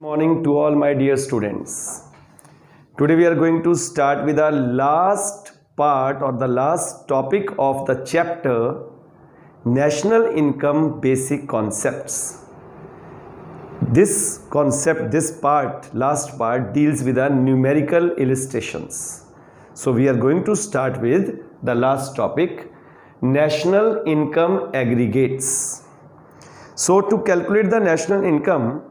Morning to all my dear students. Today we are going to start with the last part or the last topic of the chapter National Income Basic Concepts. This concept, last part deals with the numerical illustrations. So we are going to start with the last topic, National Income Aggregates. So to calculate the national income,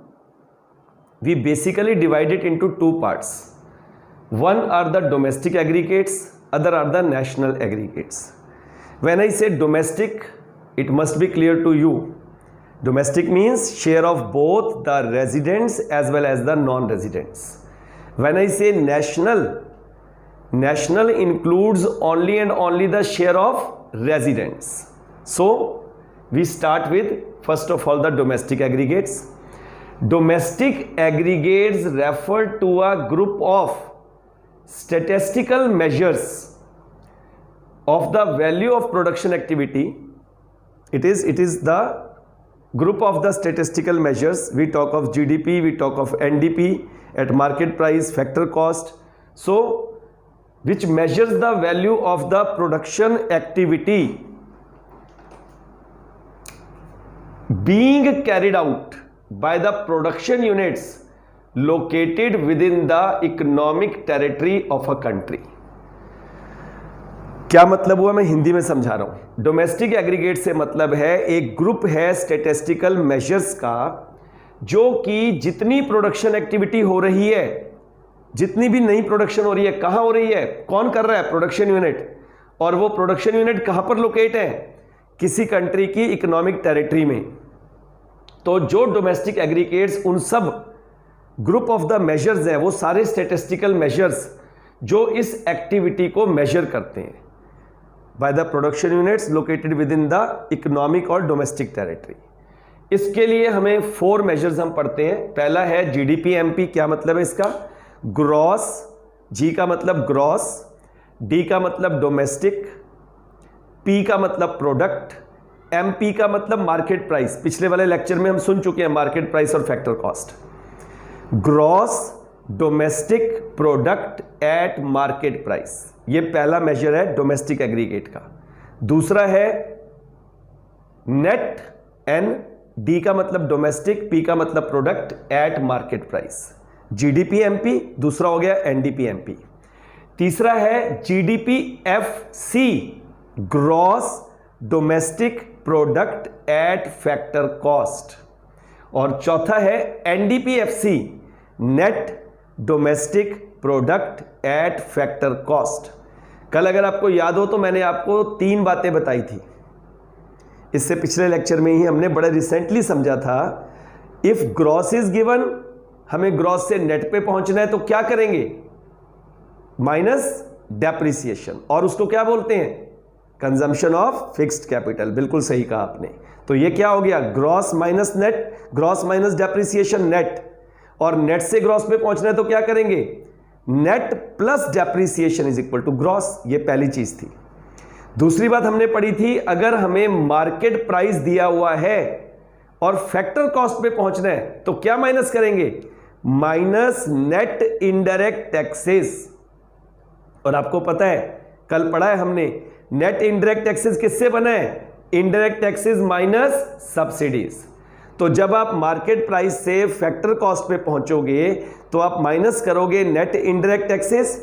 we basically divide it into two parts. One are the domestic aggregates, other are the national aggregates. When I say domestic, it must be clear to you. Domestic means share of both the residents as well as the non-residents. When I say national, national includes only and only the share of residents. So we start with first of all the domestic aggregates. Domestic aggregates refer to a group of statistical measures of the value of production activity. It is the group of the statistical measures. We talk of GDP, we talk of NDP, at market price, factor cost. So which measures the value of the production activity being carried out by the production units located within the economic territory of a country. क्या मतलब हुआ, मैं हिंदी में समझा रहा हूं. Domestic aggregate से मतलब है एक ग्रुप है स्टैटिस्टिकल मेजर्स का जो कि जितनी प्रोडक्शन एक्टिविटी हो रही है, जितनी भी नई प्रोडक्शन हो रही है, कहां हो रही है, कौन कर रहा है, प्रोडक्शन यूनिट, और वो प्रोडक्शन यूनिट कहां पर लोकेट है, किसी कंट्री की इकोनॉमिक टेरिटरी में. तो जो डोमेस्टिक एग्रीगेट्स उन सब ग्रुप ऑफ द मेजर्स हैं, वो सारे स्टैटिस्टिकल मेजर्स जो इस एक्टिविटी को मेजर करते हैं by the production units located with in the economic और डोमेस्टिक टेरिटरी. इसके लिए हमें 4 मेजर्स हम पढ़ते हैं. पहला है जीडीपी एमपी. क्या मतलब है इसका, ग्रॉस. जी का मतलब ग्रॉस, डी का मतलब डोमेस्टिक, पी का मतलब प्रोडक्ट, एमपी का मतलब मार्केट प्राइस. पिछले वाले लेक्चर में हम सुन चुके हैं मार्केट प्राइस और factor cost. Gross domestic product at market price, ये पहला मेजर है डोमेस्टिक एग्रीगेट का. दूसरा है नेट, एन, डी का मतलब डोमेस्टिक, पी का मतलब product at market price. GDP MP दूसरा हो गया, एनडीपी एमपी. तीसरा है GDP F C, gross domestic product at factor cost. और चौथा है NDPFC, net domestic product at factor cost. कल अगर आपको याद हो तो मैंने आपको 3 बातें बताई थी. इससे पिछले लेक्चर में ही हमने बड़े रिसेंटली समझा था. इफ ग्रॉस इज गिवन, हमें ग्रॉस से नेट पे पहुंचना है तो क्या करेंगे, माइनस डेप्रिसिएशन, और उसको क्या बोलते हैं, कंजम्पशन ऑफ फिक्स्ड कैपिटल. बिल्कुल सही कहा आपने. तो ये क्या हो गया, gross minus net, gross minus depreciation net, और नेट से ग्रॉस पे पहुंचना है तो क्या करेंगे, net plus depreciation is equal to gross. ये पहली चीज थी. दूसरी बात हमने पढ़ी थी, अगर हमें मार्केट प्राइस दिया हुआ है और फैक्टर कॉस्ट पे पहुंचना है तो क्या माइनस करेंगे, माइनस नेट इनडायरेक्ट टैक्सेस. और आपको पता है कल पढ़ा है हमने, नेट इनडायरेक्ट टैक्सेस किससे बना है, इनडायरेक्ट टैक्सेस माइनस सब्सिडीज. तो जब आप मार्केट प्राइस से फैक्टर कॉस्ट पे पहुंचोगे तो आप माइनस करोगे नेट इनडायरेक्ट टैक्सेस,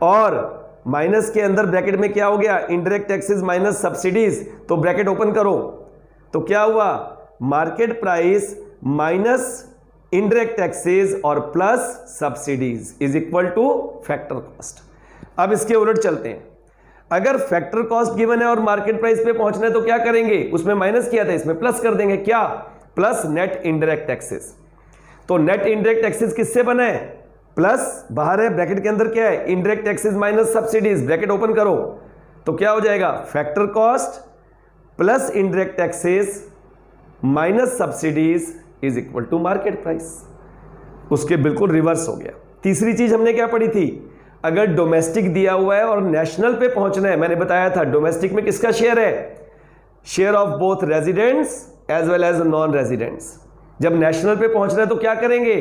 और माइनस के अंदर ब्रैकेट में क्या हो गया, इनडायरेक्ट टैक्सेस माइनस सब्सिडीज. तो ब्रैकेट ओपन करो तो क्या हुआ, market price minus indirect taxes और plus subsidies is equal to factor cost. अब इसके उलट चलते हैं. अगर फैक्टर कॉस्ट गिवन है और मार्केट प्राइस पे पहुंचना है तो क्या करेंगे, उसमें माइनस किया था, इसमें प्लस कर देंगे. क्या, प्लस नेट इनडायरेक्ट टैक्सेस. तो नेट इनडायरेक्ट टैक्सेस किससे बना है, प्लस बाहर है, ब्रैकेट के अंदर क्या है, indirect taxes minus subsidies. Bracket open करो तो क्या हो जाएगा, factor cost plus indirect taxes minus subsidies is equal to market price. उसके बिल्कुल रिवर्स हो गया. तीसरी चीज हमने क्या पढ़ी थी, अगर डोमेस्टिक दिया हुआ है और नेशनल पे पहुंचना है, मैंने बताया था डोमेस्टिक में किसका शेयर है, share of both residents as well as non residents. जब नेशनल पे पहुंचना है तो क्या करेंगे,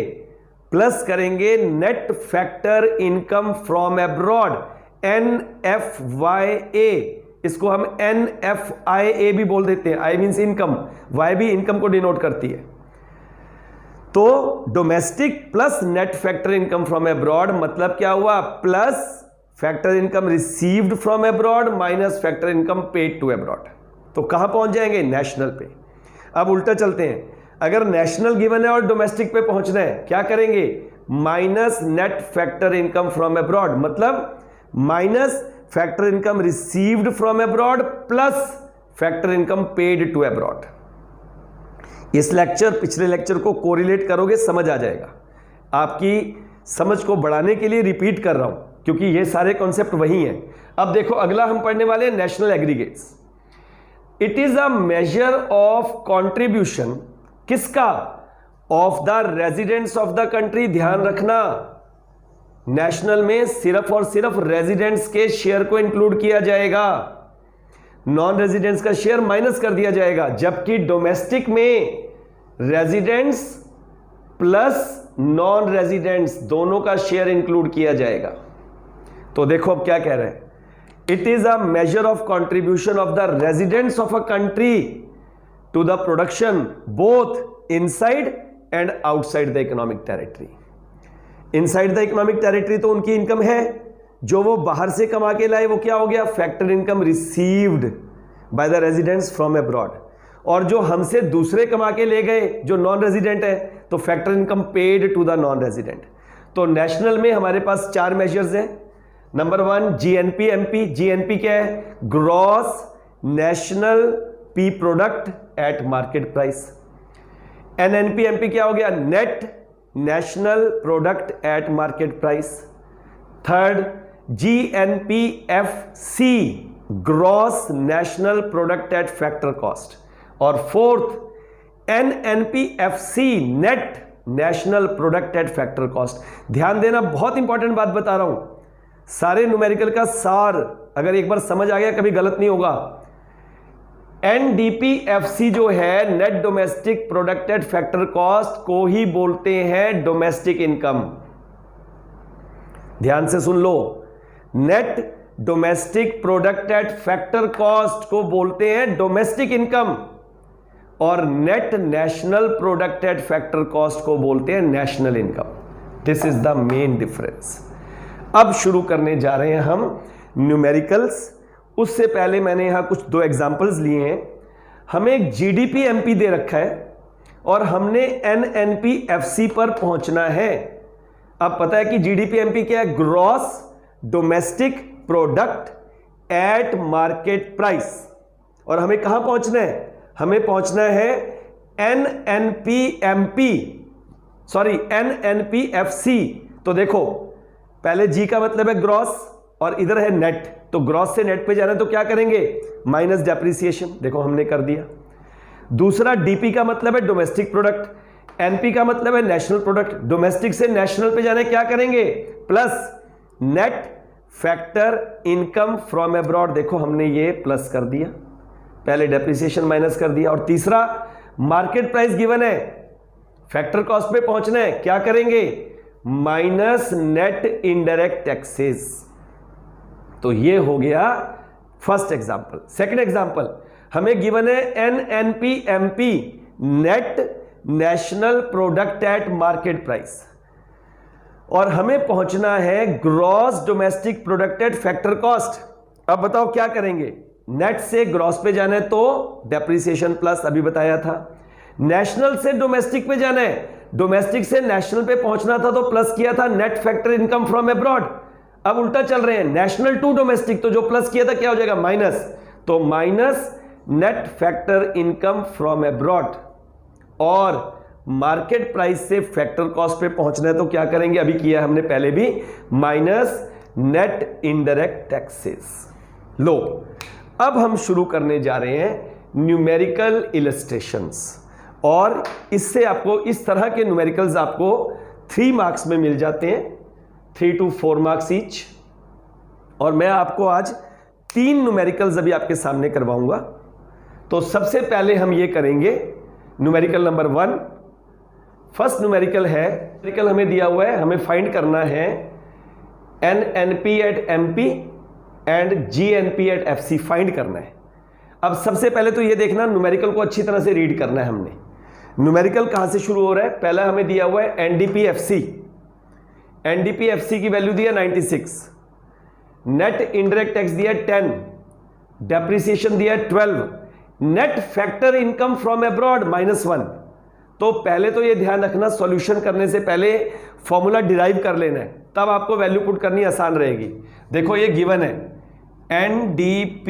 प्लस करेंगे net factor income from abroad, NFYA, इसको हम NFIA भी बोल देते हैं। आई मीन्स इनकम, वाई भी इनकम को डिनोट करती है। तो domestic plus net factor income from abroad मतलब क्या हुआ, plus factor income received from abroad minus factor income paid to abroad. तो कहां पहुंच जाएंगे, नेशनल पे। अब उल्टा चलते हैं, अगर नेशनल गिवन है और डोमेस्टिक पे पहुंचना है, क्या करेंगे, minus net factor income from abroad, मतलब minus factor income received from abroad plus factor income paid to abroad. इस लेक्चर पिछले लेक्चर को कोरिलेट करोगे, समझ आ जाएगा। आपकी समझ को बढ़ाने के लिए रिपीट कर रहा हूं, क्योंकि ये सारे कॉन्सेप्ट वही हैं। अब देखो अगला हम पढ़ने वाले हैं national aggregates. It is a measure of contribution, किसका, of the residents of the country. ध्यान रखना, नेशनल में सिर्फ और सिर्फ रेजिडेंट्स के शेयर को इंक्लूड किया जाएगा, नॉन रेजिडेंट्स का शेयर माइनस कर दिया जाएगा। जबकि डोमेस्टिक में रेजिडेंट्स प्लस नॉन रेजिडेंट्स दोनों का शेयर इंक्लूड किया जाएगा। तो देखो अब क्या कह रहे हैं, it is a measure of contribution of the residents of a country to the production both inside and outside the economic territory. Inside the economic territory तो उनकी इनकम है, जो वो बाहर से कमा के लाए वो क्या हो गया, factor income received by the residents from abroad. और जो हमसे दूसरे कमा के ले गए जो नॉन रेजिडेंट है, तो factor income paid to the non resident. तो नेशनल में हमारे पास 4 मेजर्स हैं। Number 1 GNP MP। GNP क्या है, gross national P product at market price. NNP MP क्या हो गया, net national product at market price. Third GNP FC, gross national product at factor cost. और fourth NNP FC, net national product at factor cost. ध्यान देना, बहुत important बात बता रहा हूं, सारे न्यूमेरिकल का सार अगर एक बार समझ आ गया कभी गलत नहीं होगा। NDP FC जो है, net domestic product at factor cost, को ही बोलते हैं डोमेस्टिक इनकम। ध्यान से सुन लो, net domestic product at factor cost को बोलते हैं डोमेस्टिक इनकम, और net national product at factor cost को बोलते हैं national income. This is the main difference. अब शुरू करने जा रहे हैं हम न्यूमेरिकल्स। उससे पहले मैंने यहां कुछ 2 एग्जांपल्स लिए हैं। हमें एक GDP MP दे रखा है और हमने NNP FC पर पहुंचना है। अब पता है कि GDP MP क्या है, gross domestic product at market price. और हमें कहां पहुंचना है, हमें पहुंचना है NNP FC। तो देखो पहले G का मतलब है ग्रॉस और इधर है नेट, तो ग्रॉस से नेट पे जाना है तो क्या करेंगे, माइनस डेप्रिसिएशन। देखो हमने कर दिया। दूसरा DP का मतलब है डोमेस्टिक प्रोडक्ट, NP का मतलब है नेशनल प्रोडक्ट। डोमेस्टिक से नेशनल पे जाने क्या करेंगे, plus net factor income from abroad. देखो हमने ये प्लस कर दिया, पहले डेप्रिसिएशन माइनस कर दिया। और तीसरा मार्केट प्राइस गिवन है, फैक्टर कॉस्ट पे पहुंचना है, क्या करेंगे, माइनस नेट इनडायरेक्ट टैक्सेस। तो ये हो गया फर्स्ट एग्जांपल। सेकंड एग्जांपल, हमें गिवन है NNP MP, net national product at market price, और हमें पहुंचना है gross domestic product at factor cost. अब बताओ क्या करेंगे, नेट से ग्रॉस पे जाना है तो डेप्रिसिएशन प्लस, अभी बताया था। नेशनल से डोमेस्टिक पे जाना है, डोमेस्टिक से नेशनल पे पहुंचना था तो प्लस किया था net factor income from abroad. अब उल्टा चल रहे हैं, नेशनल टू डोमेस्टिक, तो जो प्लस किया था क्या हो जाएगा, माइनस। तो minus net factor income from abroad, और मार्केट प्राइस से फैक्टर कॉस्ट पे पहुंचना है तो क्या करेंगे, अभी किया हमने पहले भी, माइनस नेट इनडायरेक्ट टैक्सेस। लो अब हम शुरू करने जा रहे हैं न्यूमेरिकल इलस्ट्रेशंस, और इससे आपको इस तरह के न्यूमेरिकल्स आपको 3 मार्क्स में मिल जाते हैं, 3 to 4 मार्क्स ईच। और मैं आपको आज 3 न्यूमेरिकल्स अभी आपके सामने करवाऊंगा। तो सबसे पहले हम ये करेंगे न्यूमेरिकल नंबर 1, फर्स्ट न्यूमेरिकल है, न्यूमेरिकल हमें दिया हुआ है, हमें फाइंड करना है NNP at MP and GNP at FC find करना है। अब सबसे पहले तो ये देखना, न्यूमेरिकल को अच्छी तरह से रीड करना है हमने। न्यूमेरिकल कहां से शुरू हो रहा है? पहला हमें दिया हुआ है NDP FC, NDP FC की वैल्यू दिया 96, नेट इनडायरेक्ट टैक्स दिया 10, डेप्रिसिएशन दिया 12, net factor income from abroad -1। तो पहले तो ये ध्यान रखना, सॉल्यूशन करने से पहले फॉर्मूला डिराइव कर लेना है, तब आपको वैल्यू पुट करनी आसान रहेगी। देखो ये गिवन है, NDP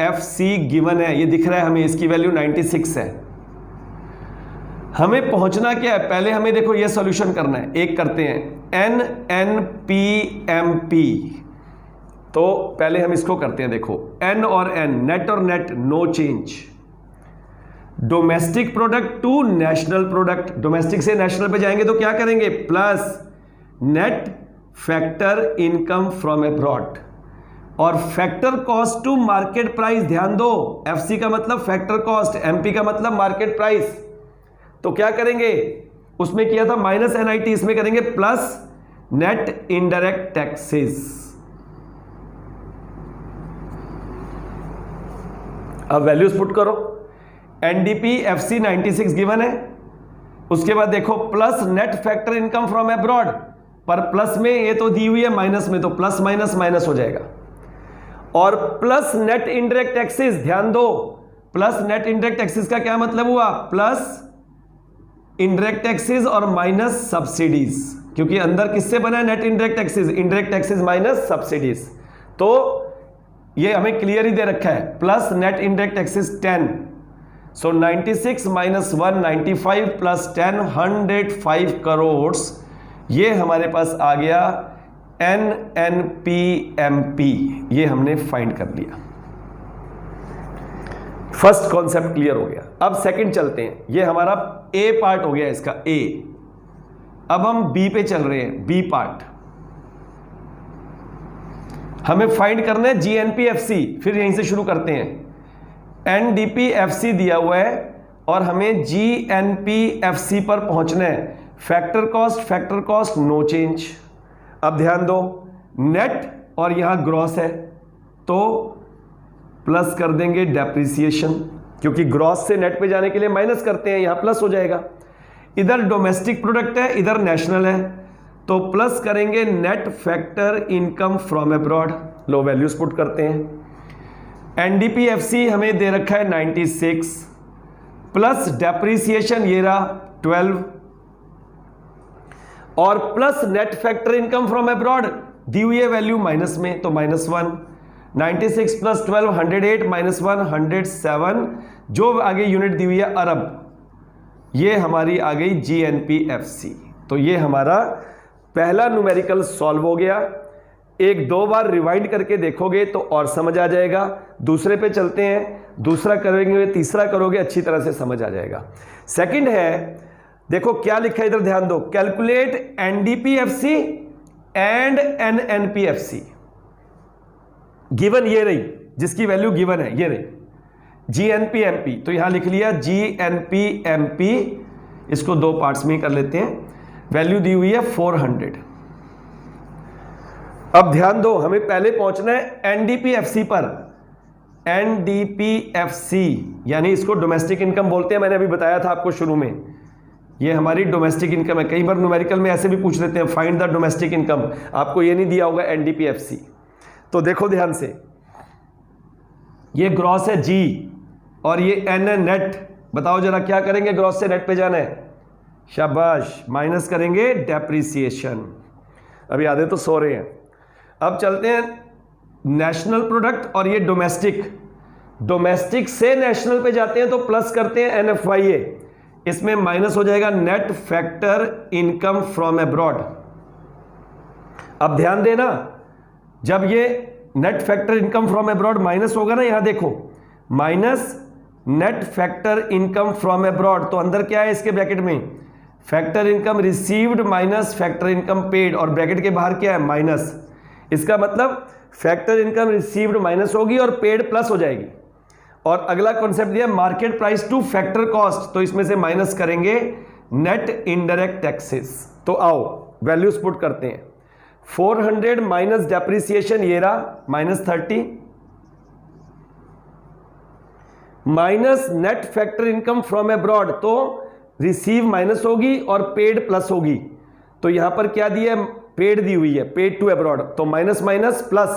FC गिवन है, ये दिख रहा है हमें, इसकी वैल्यू 96 है। हमें पहुंचना क्या है? पहले हमें देखो ये सॉल्यूशन करना है। एक करते हैं NNPMP, तो पहले हम इसको करते हैं। देखो N और N, नेट और net, no change. Domestic product to national product, domestic से नेशनल पे जाएंगे तो क्या करेंगे? Plus net factor income from abroad और factor cost to market price. ध्यान दो, FC का मतलब फैक्टर कॉस्ट, MP का मतलब मार्केट प्राइस। तो क्या करेंगे? उसमें किया था -NIT, इसमें करेंगे प्लस नेट इनडायरेक्ट टैक्सेस। अब वैल्यूज पुट करो। NDP FC 96 गिवन है, उसके बाद देखो plus net factor income from abroad, पर प्लस में ये तो दी हुई है, माइनस में तो प्लस माइनस माइनस हो जाएगा। और प्लस नेट इनडायरेक्ट टैक्सेस, ध्यान दो, प्लस नेट इनडायरेक्ट टैक्सेस का क्या मतलब हुआ? प्लस इनडायरेक्ट टैक्सेस और माइनस सब्सिडीज, क्योंकि अंदर किससे बना है? Net indirect taxes, indirect taxes minus subsidies. तो ये हमें क्लियर ही दे रखा है, प्लस नेट इनडायरेक्ट टैक्सेस 10, सो 96 माइनस 1 95 प्लस 10 105 करोड़। ये हमारे पास आ गया NNPMP, ये हमने फाइंड कर लिया। फर्स्ट कॉन्सेप्ट क्लियर हो गया। अब सेकंड चलते हैं, ये हमारा A पार्ट हो गया इसका A। अब हम B पे चल रहे हैं, B पार्ट। हमें फाइंड करना है GNP FC, फिर यहीं से शुरू करते हैं। NDP FC दिया हुआ है और हमें GNP FC पर पहुंचना है। Factor cost no change. अब ध्यान दो, नेट और यहां ग्रॉस है तो प्लस कर देंगे डेप्रिसिएशन, क्योंकि ग्रॉस से नेट पे जाने के लिए माइनस करते हैं, यहां प्लस हो जाएगा। इधर डोमेस्टिक प्रोडक्ट है, इधर नेशनल है, तो प्लस करेंगे net factor income from abroad. Low values put करते हैं। NDP FC हमें दे रखा है 96 प्लस डेप्रिसिएशन ये रहा 12 और plus net factor income from abroad दी हुई है वैल्यू माइनस में, तो -1। 96 प्लस 12 108 माइनस 1 107, जो आगे यूनिट दी हुई है अरब, ये हमारी आ गई GNP FC। तो ये हमारा पहला न्यूमेरिकल सॉल्व हो गया। एक दो बार रिवाइंड करके देखोगे तो और समझ आ जाएगा। दूसरे पे चलते हैं, दूसरा करेंगे, तीसरा करोगे, अच्छी तरह से समझ आ जाएगा। सेकंड है, देखो क्या लिखा है इधर, ध्यान दो। Calculate NDP FC and NNP FC। Given ये रही, जिसकी वैल्यू गिवन है ये रही, GNP MP। तो यहां लिख लिया GNP MP, इसको दो पार्ट्स में कर लेते हैं। वैल्यू दी हुई है 400। अब ध्यान दो, हमें पहले पहुंचना है NDP FC पर। NDP FC यानी इसको डोमेस्टिक इनकम बोलते हैं, मैंने अभी बताया था आपको शुरू में, ये हमारी डोमेस्टिक इनकम है। कई बार न्यूमेरिकल में ऐसे भी पूछ लेते हैं, फाइंड द डोमेस्टिक इनकम, आपको ये नहीं दिया होगा NDP FC। तो देखो ध्यान से, ये ग्रॉस है G और ये N है नेट। बताओ जरा क्या करेंगे, ग्रॉस से नेट पे जाना है, शाबाश, माइनस करेंगे डेप्रिसिएशन। अभी आधे तो सो रहे हैं। अब चलते हैं नेशनल प्रोडक्ट और ये डोमेस्टिक। डोमेस्टिक से नेशनल पे जाते हैं तो प्लस करते हैं NFYA, इसमें माइनस हो जाएगा net factor income from abroad. अब ध्यान देना, जब ये net factor income from abroad minus होगा ना, यहां देखो minus net factor income from abroad, तो अंदर क्या है इसके ब्रैकेट में, factor income received minus factor income paid, और ब्रैकेट के बाहर क्या है माइनस। इसका मतलब फैक्टर इनकम रिसीव्ड माइनस होगी और पेड प्लस हो जाएगी। और अगला कॉन्सेप्ट दिया market price to factor cost, तो इसमें से माइनस करेंगे नेट इनडायरेक्ट टैक्सेस। तो आओ वैल्यूज पुट करते हैं। 400 माइनस डेप्रिसिएशन ये रहा -30, minus net factor income from abroad, तो रिसीव माइनस होगी और पेड प्लस होगी। तो यहां पर क्या दिया है, पेड दी हुई है, पेड टू अब्रॉड, तो माइनस माइनस प्लस,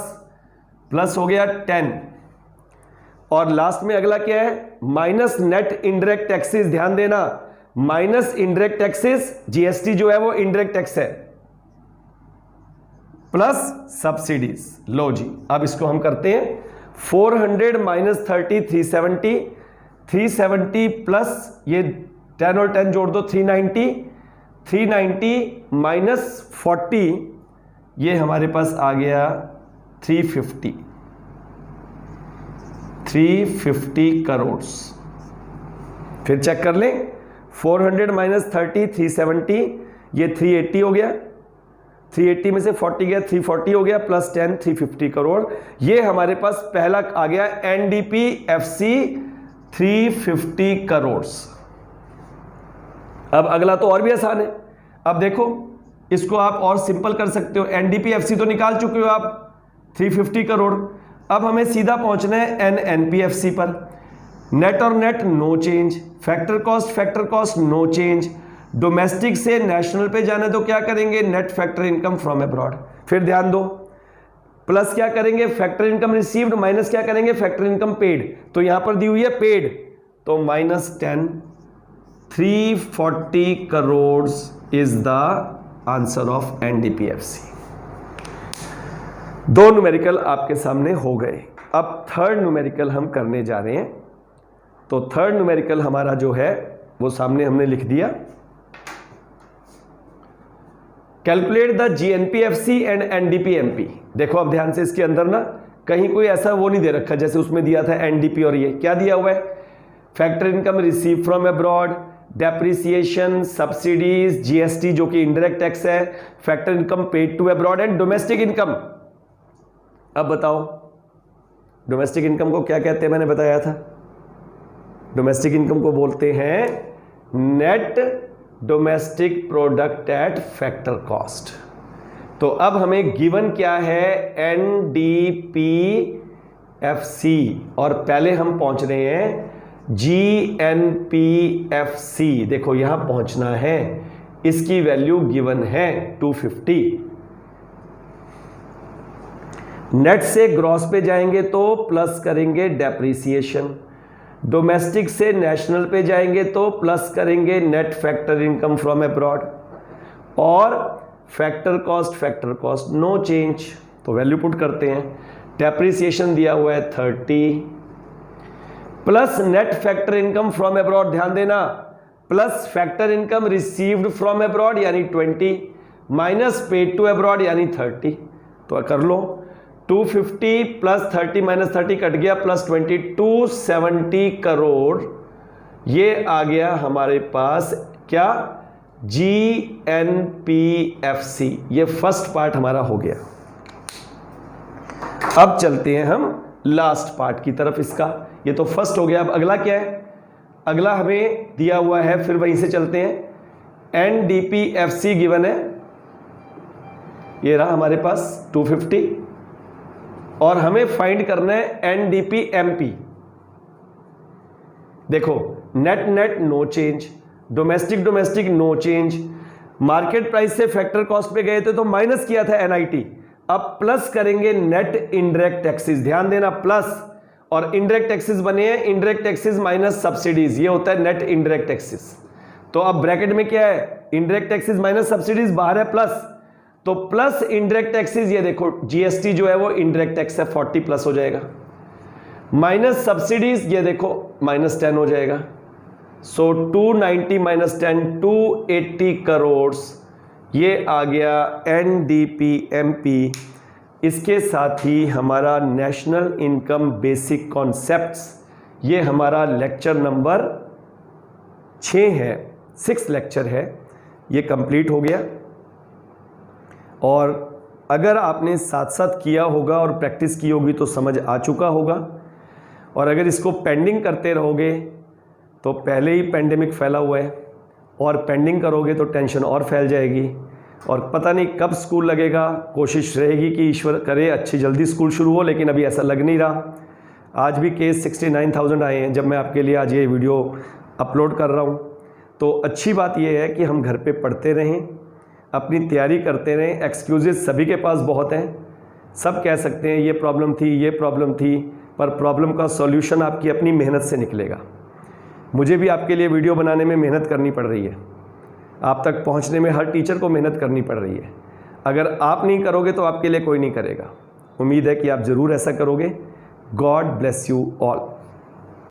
प्लस हो गया 10। और लास्ट में अगला क्या है, माइनस नेट इनडायरेक्ट टैक्सेस। ध्यान देना, माइनस इनडायरेक्ट टैक्सेस, जीएसटी जो है वो इनडायरेक्ट टैक्स है, प्लस सब्सिडीज। लो जी, अब इसको हम करते हैं। 400 माइनस 30 370, 370 प्लस ये 10 और 10 जोड़ दो 390, 390 माइनस 40, ये हमारे पास आ गया 350, 350 करोड़। फिर चेक कर लें, 400 माइनस 30 370, ये 380 हो गया, 380 में से 40 गया 340 हो गया, प्लस 10 350 करोड़। ये हमारे पास पहला आ गया एनडीपीएफसी 350 करोड़। अब अगला तो और भी आसान है। अब देखो इसको आप और सिंपल कर सकते हो। एनडीपीएफसी तो निकाल चुके हो आप 350 करोड़। अब हमें सीधा पहुंचना है एनएनपीएफसी पर। नेट और net no change, factor cost no change. Domestic से नेशनल पे जाना है तो क्या करेंगे, net factor income from abroad. फिर ध्यान दो, प्लस क्या करेंगे, फैक्टर इनकम रिसीव्ड, माइनस क्या करेंगे, फैक्टर इनकम पेड। तो यहां पर दी हुई है पेड, तो -10, 340 crore is the answer of NDPFC. दो न्यूमेरिकल आपके सामने हो गए। अब थर्ड न्यूमेरिकल हम करने जा रहे हैं। तो थर्ड न्यूमेरिकल हमारा जो है वो सामने हमने लिख दिया। Calculate the GNPFC and NDPMP. देखो अब ध्यान से, इसके अंदर ना कहीं कोई ऐसा वो नहीं दे रखा जैसे उसमें दिया था एनडीपी, और ये क्या दिया हुआ है, factor income receive from abroad, depreciation, subsidies, GST जो कि इनडायरेक्ट टैक्स है, factor income paid to abroad and domestic income. अब बताओ डोमेस्टिक इनकम को क्या कहते हैं, मैंने बताया था डोमेस्टिक इनकम को बोलते हैं net domestic product at factor cost. तो अब हमें गिवन क्या है, एनडीपीएफसी, और पहले हम पहुंच रहे हैं जीएनपीएफसी। देखो यहां पहुंचना है, इसकी वैल्यू गिवन है 250। नेट से ग्रॉस पे जाएंगे तो प्लस करेंगे डेप्रिसिएशन, डोमेस्टिक से नेशनल पे जाएंगे तो प्लस करेंगे net factor income from abroad, और फैक्टर कॉस्ट नो चेंज। तो वैल्यू पुट करते हैं। डेप्रिसिएशन दिया हुआ है 30, plus net factor income from abroad, ध्यान देना, plus factor income received from abroad यानी 20, माइनस पेड टू अब्रॉड यानी 30। तो कर लो, 250 प्लस 30 माइनस 30 कट गया, प्लस 20, 270 करोड़। ये आ गया हमारे पास क्या, जीएनपीएफसी। ये फर्स्ट पार्ट हमारा हो गया। अब चलते हैं हम लास्ट पार्ट की तरफ इसका। ये तो फर्स्ट हो गया। अब अगला क्या है, अगला हमें दिया हुआ है, फिर वहीं से चलते हैं। एनडीपीएफसी गिवन है, ये रहा हमारे पास 250, और हमें फाइंड करना है एनडीपीएमपी। देखो net net no change, domestic no change, market price से फैक्टर कॉस्ट पे गए थे तो माइनस किया था एनआईटी, अब प्लस करेंगे नेट इनडायरेक्ट टैक्सेस। ध्यान देना, प्लस और इनडायरेक्ट टैक्सेस बने हैं, इनडायरेक्ट टैक्सेस माइनस सब्सिडीज, ये होता है नेट इनडायरेक्ट टैक्सेस। तो अब ब्रैकेट में क्या है, इनडायरेक्ट टैक्सेस माइनस सब्सिडीज, बाहर है प्लस, तो प्लस इनडायरेक्ट टैक्सेस, ये देखो जीएसटी जो है वो इनडायरेक्ट टैक्स है 40 प्लस हो जाएगा, माइनस सब्सिडीज, ये देखो -10 हो जाएगा। सो 290 माइनस 10 280 करोड़, ये आ गया एनडीपीएमपी। इसके साथ ही हमारा नेशनल इनकम बेसिक कॉन्सेप्ट्स, ये हमारा लेक्चर नंबर 6 है, 6 लेक्चर है, ये कंप्लीट हो गया। और अगर आपने साथ साथ किया होगा और प्रैक्टिस की होगी तो समझ आ चुका होगा, और अगर इसको पेंडिंग करते रहोगे तो पहले ही पेंडेमिक फैला हुआ है और पेंडिंग करोगे तो टेंशन और फैल जाएगी और पता नहीं कब स्कूल लगेगा। कोशिश रहेगी कि ईश्वर करे अच्छी जल्दी स्कूल शुरू हो, लेकिन अभी ऐसा लग नहीं रहा। आज भी केस 69,000 आए हैं जब मैं आपके लिए आज ये वीडियो अपलोड कर रहा हूँ। तो अच्छी बात यह है कि हम घर पे पढ़ते रहें, अपनी तैयारी करते रहें। एक्सक्यूजेस सभी के पास बहुत हैं, सब कह सकते हैं ये प्रॉब्लम थी, ये प्रॉब्लम थी, पर प्रॉब्लम का सॉल्यूशन आपकी अपनी मेहनत से निकलेगा। मुझे भी आपके लिए वीडियो बनाने में मेहनत करनी पड़ रही है, आप तक पहुंचने में हर टीचर को मेहनत करनी पड़ रही है। अगर आप नहीं करोगे तो आपके लिए कोई नहीं करेगा। उम्मीद है कि आप ज़रूर ऐसा करोगे। God bless you all.